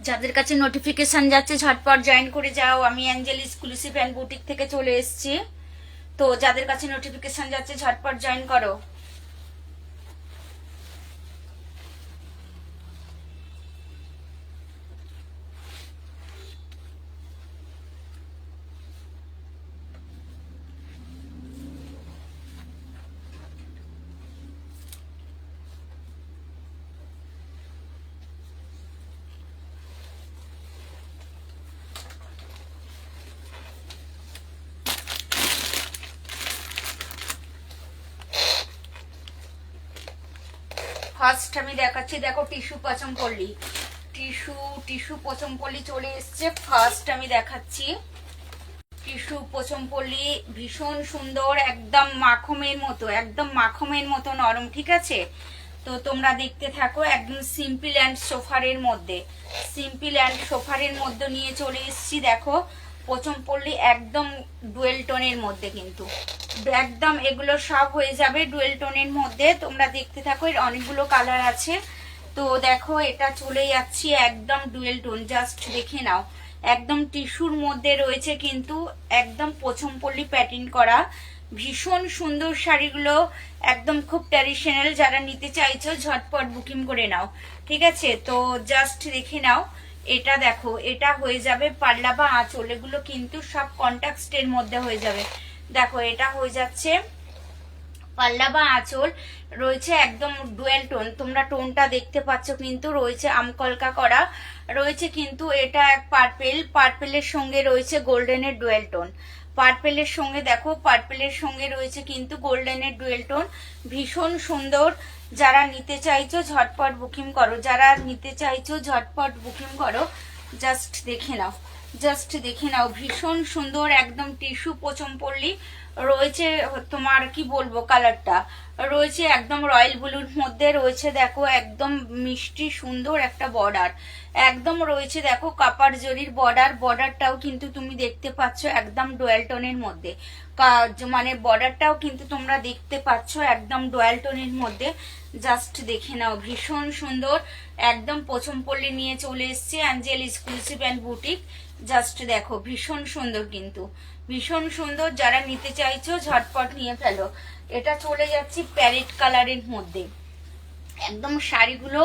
যাদের কাছে নোটিফিকেশন যাচ্ছে ঝটপট জয়েন করে যাও। আমি অ্যাঞ্জেল এক্সক্লুসিভ অ্যান্ড বুটিক থেকে চলে এসেছি। তো যাদের কাছে নোটিফিকেশন যাচ্ছে ঝটপট জয়েন করো। ফার্স্ট আমি দেখাচ্ছি, দেখো টিস্যু পচমপল্লি, টিস্যু পচমপল্লি চলে এসছে। ফার্স্ট আমি দেখাচ্ছি টিস্যু পচমপল্লি, ভীষণ সুন্দর, একদম মাখমের মতো নরম, ঠিক আছে। তো তোমরা দেখতে থাকো। একদম সিম্পল অ্যান্ড সোফারের মধ্যে নিয়ে চলে এসেছি। দেখো পচমপল্লি একদম ডুয়েল টোনের মধ্যে, কিন্তু একদম এগুলো সব হয়ে যাবে ডুয়েল টোনের মধ্যে। তোমরা দেখতে থাকো, এর অনেকগুলো কালার আছে। তো দেখো এটা চলে যাচ্ছি একদম ডুয়েল টোন, জাস্ট দেখে নাও। একদম টিস্যুর মধ্যে রয়েছে, কিন্তু একদম পচমপল্লি প্যাটার্ন করা, ভীষণ সুন্দর শাড়িগুলো, একদম খুব ট্র্যাডিশনাল। যারা নিতে চাইছো ঝটপট বুকিং করে নাও, ঠিক আছে। তো জাস্ট দেখে নাও। এটা দেখো, এটা হয়ে যাবে পাল্লা বা আঁচল, এগুলো কিন্তু সব কন্ট্রাস্টের মধ্যে হয়ে যাবে। দেখো এটা হয়ে যাচ্ছে পাল্লা বা আঁচল, রয়েছে একদম ডুয়েল টোন। তোমরা টোনটা দেখতে পাচ্ছ, কিন্তু রয়েছে আমকলকা করা, রয়েছে কিন্তু এটা এক পার্পেলের সঙ্গে রয়েছে গোল্ডেনের ডুয়েল টোন। পার্পেলের সঙ্গে দেখো, পার্পেলের সঙ্গে রয়েছে কিন্তু গোল্ডেনের ডুয়েল টোন, ভীষণ সুন্দর। যারা নিতে চাইছো ঝটপট বুকিং করো, জাস্ট দেখে নাও, ভীষণ সুন্দর, একদম টিস্যু পচমপল্লি রয়েছে। তোমার কি বলবো, কালারটা রয়েছে একদম রয়্যাল ব্লুর মধ্যে রয়েছে। দেখো একদম মিষ্টি সুন্দর একটা বর্ডার, একদম রয়েছে দেখো কাপার জরির বর্ডারটাও কিন্তু তুমি দেখতে পাচ্ছ একদম ডুয়াল টোনের মধ্যে। মানে বর্ডারটাও কিন্তু তোমরা দেখতে পাচ্ছ একদম ডুয়াল টোনের মধ্যে। জাস্ট দেখে নাও, ভীষণ সুন্দর, একদম পচমপল্লি নিয়ে চলে এসছে Angel exclusive and boutique. Just দেখো, ভীষণ সুন্দর, কিন্তু ভীষণ সুন্দর। যারা নিতে চাইছো ঝটপট নিয়ে ফেলো। এটা চলে যাচ্ছি প্যারেট কালারের মধ্যে। একদম শাড়িগুলো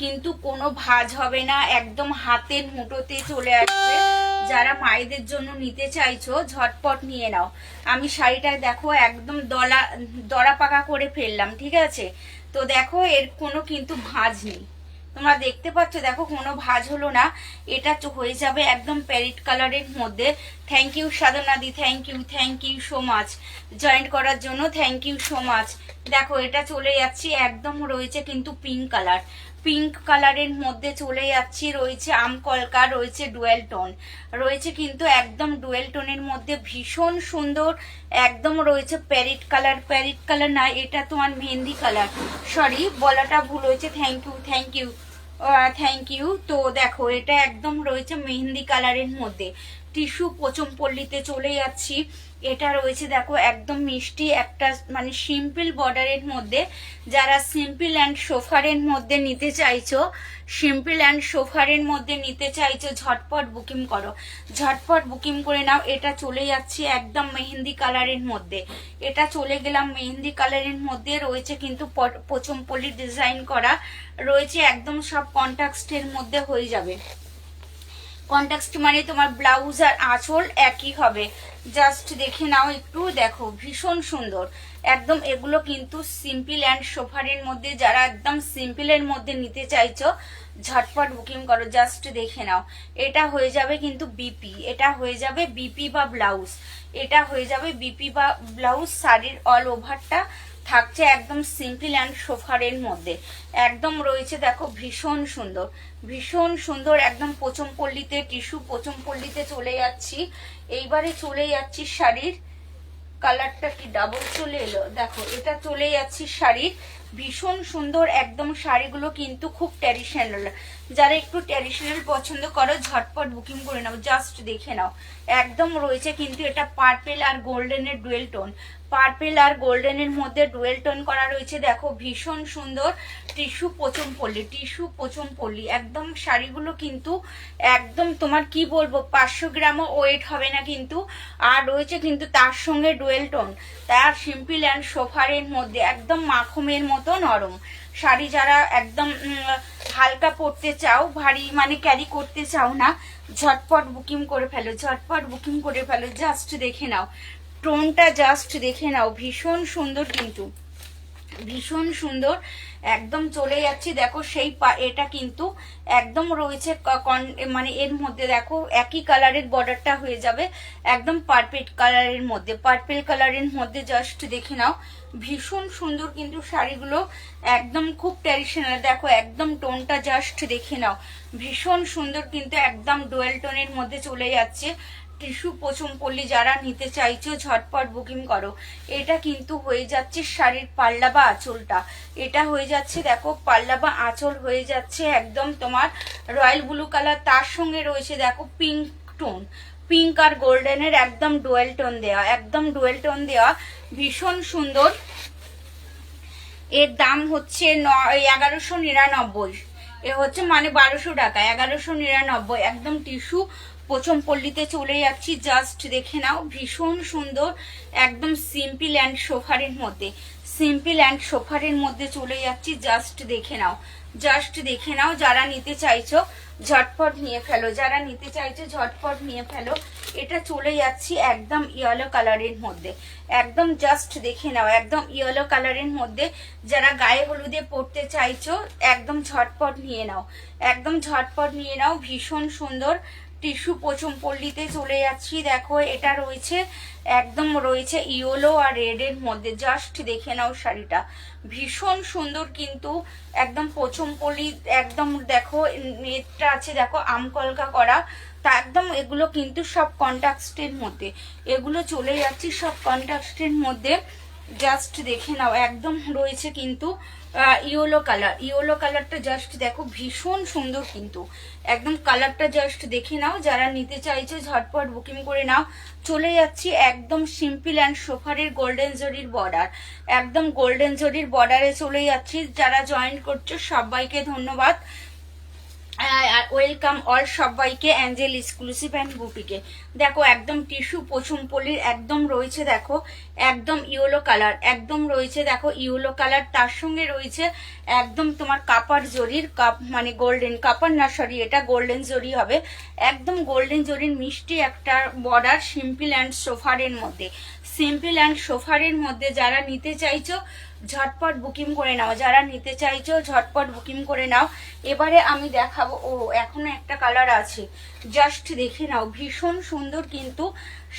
কিন্তু কোনো ভাঁজ হবে না, একদম হাতের মুঠোতে চলে আসবে। যারা মায়েদের জন্য নিতে চাইছো ঝটপট নিয়ে নাও। আমি শাড়িটায় দেখো একদম দড়া পাকা করে ফেললাম, ঠিক আছে। তো দেখো এর কোনো কিন্তু ভাঁজ নেই, তোমরা দেখতে পাচ্ছ, দেখো কোনো ভাঁজ হলো না। এটা হয়ে যাবে একদম প্যারেট কালারের মধ্যে। থ্যাংক ইউ সাধনাদি, thank you so much join করার জন্য, থ্যাংক ইউ সো মাচ। দেখো এটা চলে যাচ্ছি একদম, রয়েছে কিন্তু পিঙ্ক কালারের মধ্যে চলে যাচ্ছি, রয়েছে আমকলকা, রয়েছে ডুয়েল টোন, রয়েছে কিন্তু একদম ডুয়েল টোনের মধ্যে, ভীষণ সুন্দর। একদম রয়েছে প্যারেট কালার না, এটা তোমার মেহেন্দি কালার, সরি বলাটা ভুল হয়েছে। Thank you. তো দেখো এটা একদম রয়েছে মেহেন্দি কালারের মধ্যে, টিস্যু পচমপল্লিতে চলে যাচ্ছি। এটা রয়েছে দেখো একদম মিষ্টি একটা, মানে সিম্পল বর্ডারের মধ্যে। যারা সিম্পল অ্যান্ড সোফারের মধ্যে নিতে চাইছো ঝটপট বুকিং করে নাও। এটা চলে যাচ্ছি একদম মেহেন্দি কালারের মধ্যে, এটা চলে গেলাম মেহেন্দি কালারের মধ্যে। রয়েছে কিন্তু পচমপল্লি ডিজাইন করা, রয়েছে একদম সব কন্ট্রাস্টের মধ্যে হয়ে যাবে। কন্ট্রাস্ট মানে তোমার ব্লাউজ আর আঁচল একই হবে। জাস্ট দেখে নাও একটু, দেখো ভীষণ সুন্দর একদম। এগুলো কিন্তু সিম্পল অ্যান্ড সোফারের মধ্যে, যারা একদম সিম্পলের মধ্যে নিতে চাইছো ঝটপট বুকিং করো। জাস্ট দেখে নাও, এটা হয়ে যাবে কিন্তু বিপি, এটা হয়ে যাবে বিপি বা ব্লাউজ, শাড়ির অল ওভারটা থাকছে একদম সিম্পল অ্যান্ড সোফারের মধ্যে। একদম রয়েছে দেখো ভীষণ সুন্দর একদম পচমপল্লিতে, টিস্যু পচমপল্লিতে চলে যাচ্ছি। এইবারে চলে যাচ্ছি শাড়ির কালারটা কি ডাবল চলে এলো, দেখো এটা চলে যাচ্ছি শাড়ির ভীষণ সুন্দর একদম শাড়িগুলো কিন্তু খুব ট্র্যাডিশনাল। যারা একটু ট্র্যাডিশনাল পছন্দ করো ঝটপট বুকিং করে নাও, জাস্ট দেখে নাও। একদম রয়েছে কিন্তু এটা পার্পেল আর গোল্ডেনের ডুয়েল টোন, পার্পেল আর গোল্ডেনের মধ্যে ডুয়েল টোন করা রয়েছে। দেখো ভীষণ সুন্দর টিস্যু পোচমপল্লি, টিস্যু পোচমপল্লি একদম শাড়িগুলো কিন্তু একদম তোমার কি বলবো 500 গ্রামও ওয়েট হবে না কিন্তু। আর রয়েছে কিন্তু তার সঙ্গে ডুয়েল টোন, তার সিম্পল অ্যান্ড সোফারের মধ্যে একদম মাখমের মতো নরম শাড়ি। যারা একদম হালকা পরতে চাও, ভারী মানে ক্যারি করতে চাও না, ঝটপট বুকিং করে ফেলো, ঝটপট বুকিং করে ফেলো। জাস্ট দেখে নাও টোনটা, জাস্ট দেখে নাও, ভীষণ সুন্দর কিন্তু, ভীষণ সুন্দর একদম চলে যাচ্ছি। দেখো সেই এটা কিন্তু একদম রয়েছে মানে এর মধ্যে দেখো একই কালারের বর্ডারটা হয়ে যাবে একদম পার্পেল কালারের মধ্যে, পার্পেল কালারের মধ্যে। জাস্ট দেখে নাও ভীষণ সুন্দর কিন্তু শাড়িগুলো একদম খুব ট্র্যাডিশনাল। দেখো একদম টোনটা জাস্ট দেখে নাও, ভীষণ সুন্দর কিন্তু একদম ডুয়েল টোনের মধ্যে চলে যাচ্ছে। টিস্যু পোচমপল্লি যারা নিতে চাইছো ঝটপট বুকিং করো। এটা কিন্তু হয়ে যাচ্ছে শাড়ির পাল্লা বা আঁচলটা, এটা হয়ে যাচ্ছে দেখো পাল্লা বা আঁচল হয়ে যাচ্ছে একদম তোমার রয়্যাল ব্লু কালার, তার সঙ্গে রয়েছে দেখো পিঙ্ক টোন, পিঙ্ক আর গোল্ডেনের একদম ডুয়েল টোন দেওয়া, একদম ডুয়েল টোন দেওয়া, ভীষণ সুন্দর। এর দাম হচ্ছে 1199, এ হচ্ছে মানে 1200 টাকা, 1199 একদম টিস্যু পোচমপল্লিতে চলে যাচ্ছি। জাস্ট দেখে নাও ভীষণ সুন্দর একদম সিম্পল অ্যান্ড সোফারের মধ্যে, সিম্পল অ্যান্ড সোফারের মধ্যে চলে যাচ্ছি। জাস্ট দেখে নাও, জাস্ট দেখে নাও। যারা নিতে চাইছো ঝটপট নিয়ে ফেলো, যারা নিতে চাইছো ঝটপট নিয়ে ফেলো। এটা চলে যাচ্ছি একদম ইয়েলো কালারের মধ্যে, একদম জাস্ট দেখে নাও একদম ইয়েলো কালারের মধ্যে। যারা গায়ে হলুদে পরতে চাইছো একদম ঝটপট নিয়ে নাও, একদম ঝটপট নিয়ে নাও। ভীষণ সুন্দর টিস্যু পোচমপল্লিতে চলে যাচ্ছি। দেখো এটা রয়েছে একদম রয়েছে ইয়েলো আর রেড এর মধ্যে, জাস্ট দেখে নাও শাড়িটা ভীষণ সুন্দর কিন্তু একদম পোচমপল্লি একদম। দেখো নেটটা আছে দেখো আমকলকা করা, তা একদম এগুলো কিন্তু সব কন্ট্রাস্টের মধ্যে, এগুলো চলে যাচ্ছে সব কন্ট্রাস্টের মধ্যে। জাস্ট দেখে নাও একদম রয়েছে কিন্তু ইয়েলো কালার, ইয়েলো কালারটা জাস্ট দেখো ভীষণ সুন্দর কিন্তু একদম কালারটা জাস্ট দেখে নাও। যারা নিতে চাইছো ঝটপট বুকিং করে নাও। চলে যাচ্ছি একদম সিম্পল অ্যান্ড সোফারের গোল্ডেন জরির বর্ডার, একদম গোল্ডেন জরির বর্ডারে চলে যাচ্ছি। যারা জয়েন করছো সবাইকে ধন্যবাদ, ওয়েলকাম অল সবাইকে অ্যাঞ্জেল এক্সক্লুসিভ অ্যান্ড বুটিকে। দেখো একদম টিস্যু পোচমপল্লির একদম রয়েছে দেখো একদম ইয়েলো কালার, একদম রয়েছে দেখো ইয়েলো কালার, তার সঙ্গে রয়েছে একদম তোমার কাপার জরির কাপ মানে গোল্ডেন কাপার না সরি এটা গোল্ডেন জরি হবে, একদম গোল্ডেন জরির মিষ্টি একটা বর্ডার সিম্পল অ্যান্ড সোফারের মধ্যে, সিম্পল অ্যান্ড সোফারের মধ্যে। যারা নিতে চাইছো ঝটপট বুকিং করে নাও, যারা নিতে চাইছো ঝটপট বুকিং করে নাও। এবারে আমি দেখাবো এখনো একটা কালার আছে, জাস্ট দেখে নাও ভীষণ সুন্দর কিন্তু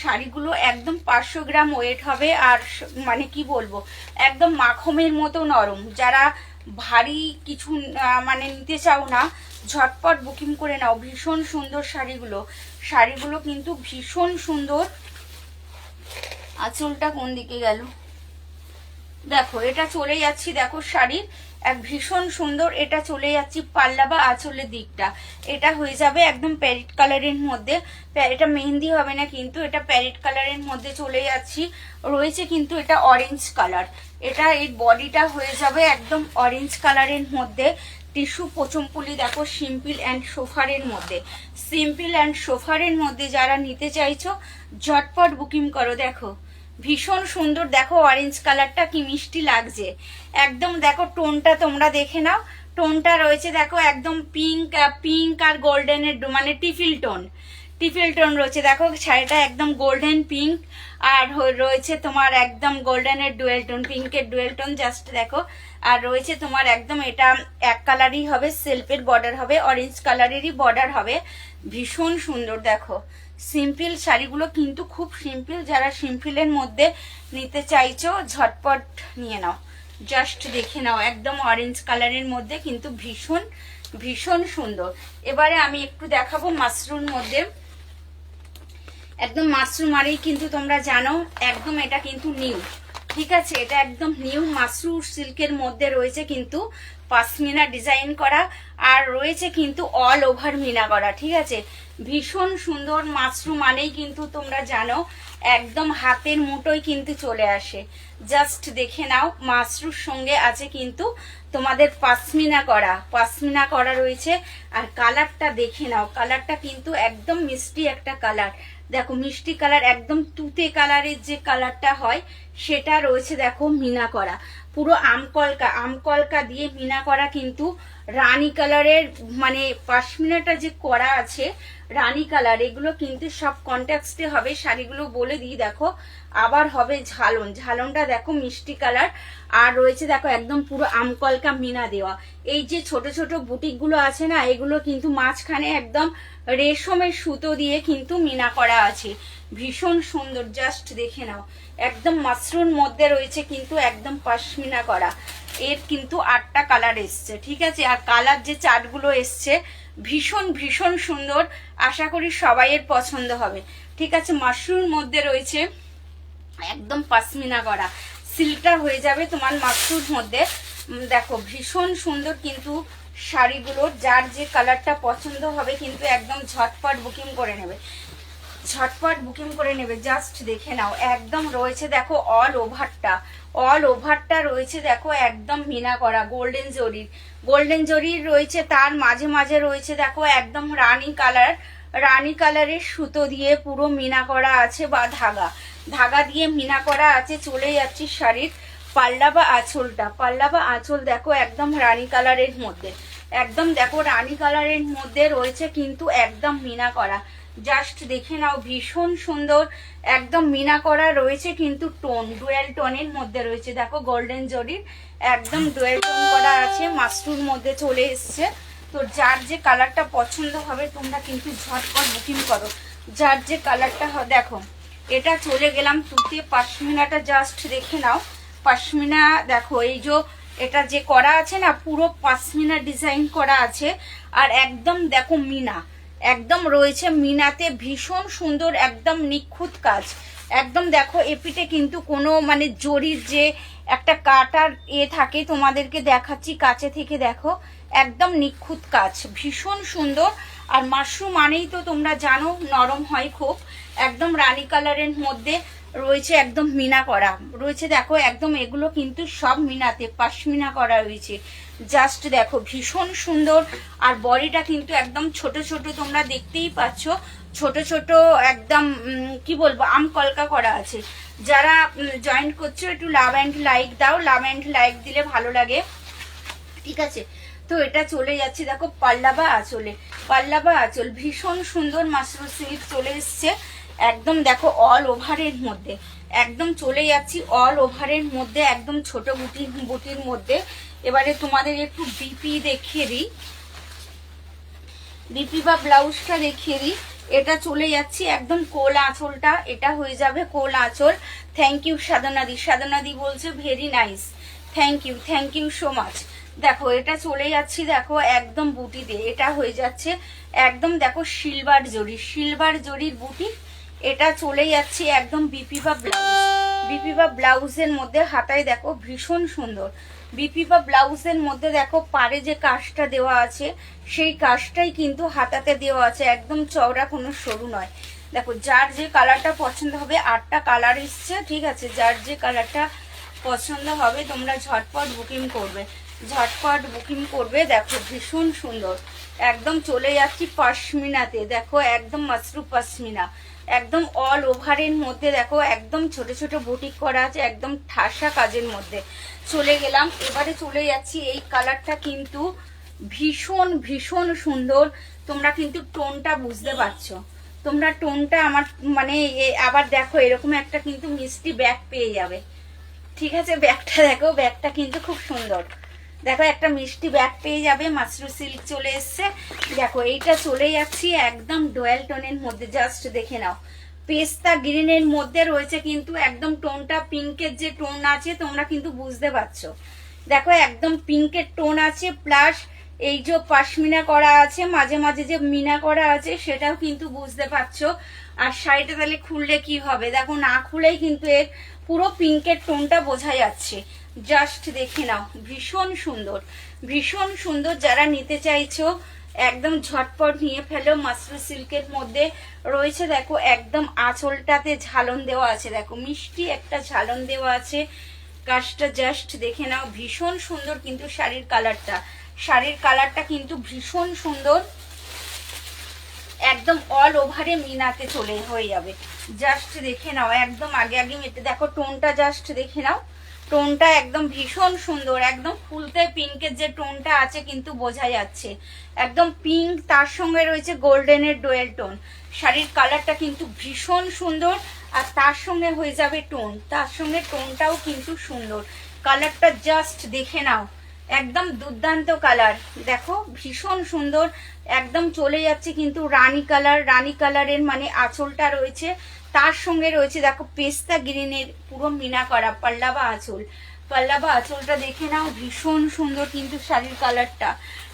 শাড়িগুলো একদম 500 গ্রাম ওয়েট হবে। আর মানে কি বলবো একদম মাখমের মতো নরম। যারা ভারী কিছু মানে নিতে চাও না ঝটপট বুকিং করে নাও। ভীষণ সুন্দর শাড়িগুলো, শাড়িগুলো কিন্তু ভীষণ সুন্দর। আঁচলটা কোন দিকে গেল, দেখো এটা চলে যাচ্ছি দেখো শাড়ির এক ভীষণ সুন্দর, এটা চলে যাচ্ছি পাল্লা বা আঁচলের দিকটা, এটা হয়ে যাবে একদম প্যারেট কালারের মধ্যে। এটা মেহেন্দি হবে না কিন্তু এটা প্যারেট কালারের মধ্যে চলে যাচ্ছি। রয়েছে কিন্তু এটা অরেঞ্জ কালার, এটা এই বডিটা হয়ে যাবে একদম অরেঞ্জ কালারের মধ্যে। টিস্যু পোচমপল্লি দেখো সিম্পল অ্যান্ড সোফারের মধ্যে, সিম্পল অ্যান্ড সোফারের মধ্যে যারা নিতে চাইছো ঝটপট বুকিং করো। দেখো ভীষণ সুন্দর, দেখো অরেঞ্জ কালারটা কি মিষ্টি লাগছে একদম। দেখো টোনটা তোমরা দেখে নাও, টোনটা রয়েছে দেখো একদম পিঙ্ক, পিঙ্ক আর গোল্ডেনের মানে টিফিল টোন, টিফিল টোন রয়েছে। দেখো শাড়িটা একদম গোল্ডেন পিঙ্ক আর রয়েছে তোমার একদম গোল্ডেনের ডুয়েল টোন, পিঙ্কের ডুয়েল টোন জাস্ট দেখো। আর রয়েছে তোমার একদম এটা এক কালারই হবে, সেলফের বর্ডার হবে, অরেঞ্জ কালারেরই বর্ডার হবে। ভীষণ সুন্দর দেখো সিম্পল শাড়িগুলো কিন্তু খুব সিম্পল। যারা সিম্পলের মধ্যে নিতে চাইছো ঝটপট নিয়ে নাও, জাস্ট দেখে নাও একদম অরেঞ্জ কালারের মধ্যে কিন্তু ভীষণ ভীষণ সুন্দর। এবারে আমি একটু দেখাবো মাশরুম মধ্যে, একদম মাশরুম আরেই কিন্তু তোমরা জানো একদম এটা কিন্তু নিউ ঠিক আছে, এটা একদম নিউ মাসরুর সিল্কের মধ্যে রয়েছে কিন্তু পাশমিনা ডিজাইন করা, আর রয়েছে কিন্তু অল ওভার মিনা করা। ঠিক আছে, ভীষণ সুন্দর। মাশরু মানেই কিন্তু তোমরা জানো একদম হাতের মুঠোয় কিন্তু চলে আসে। জাস্ট দেখে নাও, মাশরুর সঙ্গে আছে কিন্তু তোমাদের পাশমিনা করা রয়েছে। আর কালারটা দেখে নাও, কালারটা কিন্তু একদম মিষ্টি একটা কালার। দেখো মিষ্টি কালার, একদম তুতে কালারের যে কালারটা হয় সেটা রয়েছে। দেখো মিনা করা, পুরো আমকলকা দিয়ে মিনা করা কিন্তু রানী কালারের, মানে পাশমিনাটা যে করা আছে রানী কালার, এগুলো কিন্তু সব কন্ট্রাস্টে হবে শাড়িগুলো বলে দিই। দেখো আবার হবে ঝালনটা দেখো মিষ্টি কালার, আর রয়েছে দেখো একদম পুরো আমকলকা মিনা দেওয়া। এই যে ছোট ছোট বুটিকগুলো আছে না, এগুলো কিন্তু মাঝখানে একদম রেশমের সুতো দিয়ে কিন্তু মিনা করা আছে। ভীষণ সুন্দর, জাস্ট দেখে নাও। একদম মাশরুর মধ্যে রয়েছে কিন্তু একদম পাশমিনা করা। এর কিন্তু 8টা কালার এসছে। ঠিক আছে, আর কালার যে চার্টগুলো এসছে ভীষণ ভীষণ সুন্দর। আশা করি সবাইয়ের পছন্দ হবে। ঠিক আছে, মাশরুর মধ্যে রয়েছে একদম পাশমিনা করা, সিল্কটা হয়ে যাবে তোমার মাশরুর মধ্যে। দেখো ভীষণ সুন্দর কিন্তু শাড়িগুলো। যার যে কালারটা পছন্দ হবে কিন্তু একদম ঝটপট বুকিং করে নেবে, জাস্ট দেখে নাও। একদম রয়েছে দেখো অল ওভারটা রয়েছে দেখো একদম মিনা করা গোল্ডেন জরির রয়েছে। তার মাঝে মাঝে রয়েছে দেখো একদম রানী কালারের সুতো দিয়ে পুরো মিনা করা আছে, বা ধাগা দিয়ে মিনা করা আছে। চলে যাচ্ছি শাড়ির পাল্লা বা আঁচল দেখো একদম রানী কালারের মধ্যে, একদম দেখো রানী কালারের মধ্যে রয়েছে কিন্তু একদম মিনা করা। জাস্ট দেখে নাও, ভীষণ সুন্দর একদম মিনা করা রয়েছে কিন্তু ডুয়েল টোনের মধ্যে রয়েছে। দেখো গোল্ডেন জরির একদম ডুয়েল টোন করা আছে, মাশরুর মধ্যে চলে এসছে। তো যার যে কালারটা পছন্দ হবে তোমরা কিন্তু ঝটপট বুকিং করো। যার যে কালারটা দেখো, এটা চলে গেলাম তুতে পাশমিনাটা। জাস্ট দেখে নাও পাশমিনা, দেখো এই যে এটা যে করা আছে না, পুরো পাশমিনা ডিজাইন করা আছে। আর একদম দেখো মিনা একদম রয়েছে মিনাতে, ভীষণ সুন্দর একদম নিখুঁত কাজ। একদম দেখো এপিটে কিন্তু কোনো মানে জরির যে একটা কাটার থাকে, তোমাদেরকে দেখাচ্ছি কাছে থেকে। দেখো একদম নিখুঁত কাজ, ভীষণ সুন্দর। আর মাশরুম মানেই তো তোমরা জানো নরম হয় খুব। একদম রানী কালারের মধ্যে রয়েছে একদম মিনা করা রয়েছে। দেখো একদম এগুলো কিন্তু সব মিনাতে পাশমিনা করা রয়েছে। জাস্ট দেখো ভীষণ সুন্দর। আর বডিটা কিন্তু একদম ছোট ছোট, তোমরা দেখতেই পাচ্ছ ছোট ছোট একদম কি বলবো আমকলকা করা আছে। যারা জয়েন করছো একটু লাভ অ্যান্ড লাইক দাও, লাভ অ্যান্ড লাইক দিলে ভালো লাগে। ঠিক আছে, তো এটা চলে যাচ্ছে দেখো পাল্লা বা আঁচল ভীষণ সুন্দর মাশরু সিল্ক চলে এসছে। একদম দেখো অল ওভারের মধ্যে, একদম চলে যাচ্ছি অল ওভারের মধ্যে, একদম ছোট বুটির মধ্যে। এবারে তোমাদের একটু বিপি দেখিয়ে দিই, বিপি বা ব্লাউজটা দেখিয়ে দিই। এটা চলে যাচ্ছি একদম কোল আঁচলটা, এটা হয়ে যাবে কোল আঁচল। থ্যাংক ইউ সাধনাদি বলছে very nice, thank you so much. দেখো এটা চলে যাচ্ছি দেখো একদম বুটি দিয়ে, এটা হয়ে যাচ্ছে একদম দেখো সিলভার জরির বুটি। এটা চলে যাচ্ছে একদম বিপি বা ব্লাউজের মধ্যে। হাতায় দেখো ভীষণ সুন্দর বিপি বা ব্লাউজের মধ্যে দেখো পারে যে কাজটা দেওয়া আছে সেই কাজটাই কিন্তু হাতাতে দেওয়া আছে, একদম চওড়া, কোনো সরু নয়। দেখো যার যে কালারটা পছন্দ হবে, 8টা কালার এসছে। ঠিক আছে, যার যে কালারটা পছন্দ হবে তোমরা ঝটপট বুকিং করবে। দেখো ভীষণ সুন্দর, একদম চলে যাচ্ছি পাশমিনাতে। দেখো একদম মাশরু পাশমিনা, একদম অল ওভারের মধ্যে। দেখো একদম ছোট ছোট বুটিক করা আছে, একদম ঠাসা কাজের মধ্যে চলে গেলাম। এবারে চলে যাচ্ছি এই কালারটা কিন্তু ভীষণ ভীষণ সুন্দর। তোমরা কিন্তু টোনটা বুঝতে পারছো, তোমরা টোনটা আমার মানে আবার দেখো এরকম একটা কিন্তু মিষ্টি ব্যাগ পেয়ে যাবে। ঠিক আছে, ব্যাগটা দেখো, ব্যাগটা কিন্তু খুব সুন্দর। দেখো একটা মিষ্টি ব্যাগ পেয়ে যাবে, মাশরু সিল্ক চলে এসছে। দেখো এইটা চলে যাচ্ছি একদম ডুয়েল টোনের মধ্যে। জাস্ট দেখে নাও, পেস্তা গ্রিনের মধ্যে রয়েছে কিন্তু একদম টোনটা পিঙ্কের যে টোন আছে তোমরা কিন্তু বুঝতে পারছো। দেখো একদম পিঙ্কের টোন আছে, প্লাস এই যে পাশমিনা করা আছে, মাঝে মাঝে যে মিনা করা আছে সেটাও কিন্তু বুঝতে পারছো। আর শাড়িটা তাহলে খুললে কি হবে, দেখো না খুলেই কিন্তু এর পুরো পিঙ্কের টোনটা বোঝা যাচ্ছে। জাস্ট দেখে নাও, ভীষণ সুন্দর, ভীষণ সুন্দর। যারা নিতে চাইছো একদম ঝটপট নিয়ে ফেলো। মাসরু সিল্কের মধ্যে রয়েছে দেখো, একদম আঁচলটাতে ঝালন দেওয়া আছে, দেখো মিষ্টি একটা ঝালন দেওয়া আছে। কাজটা জাস্ট দেখে নাও, ভীষণ সুন্দর কিন্তু শাড়ির কালারটা, শাড়ির কালারটা কিন্তু ভীষণ সুন্দর, একদম অল ওভারে মিনাতে চলে হয়ে যাবে। জাস্ট দেখে নাও, একদম আগে আগে মেতে দেখো টোনটা, জাস্ট দেখে নাও টোনটা একদম ভীষণ সুন্দর, একদম ফুলতে পিঙ্কের যে টোনটা আছে কিন্তু বোঝা যাচ্ছে, একদম পিঙ্ক, তার সঙ্গে রয়েছে গোল্ডেনের ডোয়েল টোন। শাড়ির কালারটা কিন্তু ভীষণ সুন্দর, আর তার সঙ্গে হয়ে যাবে টোন, তার সঙ্গে টোনটাও কিন্তু সুন্দর। কালারটা জাস্ট দেখে নাও, একদম দুর্দান্ত কালার, দেখো ভীষণ সুন্দর, একদম চলে যাচ্ছে কিন্তু রানী কালার। রানী কালারের মানে আঁচলটা রয়েছে, তার সঙ্গে রয়েছে দেখো পেস্তা গ্রিনের পুরো মিনা করা পাল্লা বা আঁচল। পাল্লা বা আঁচলটা দেখে নাও, ভীষণ সুন্দর কিন্তু শাড়ির কালারটা,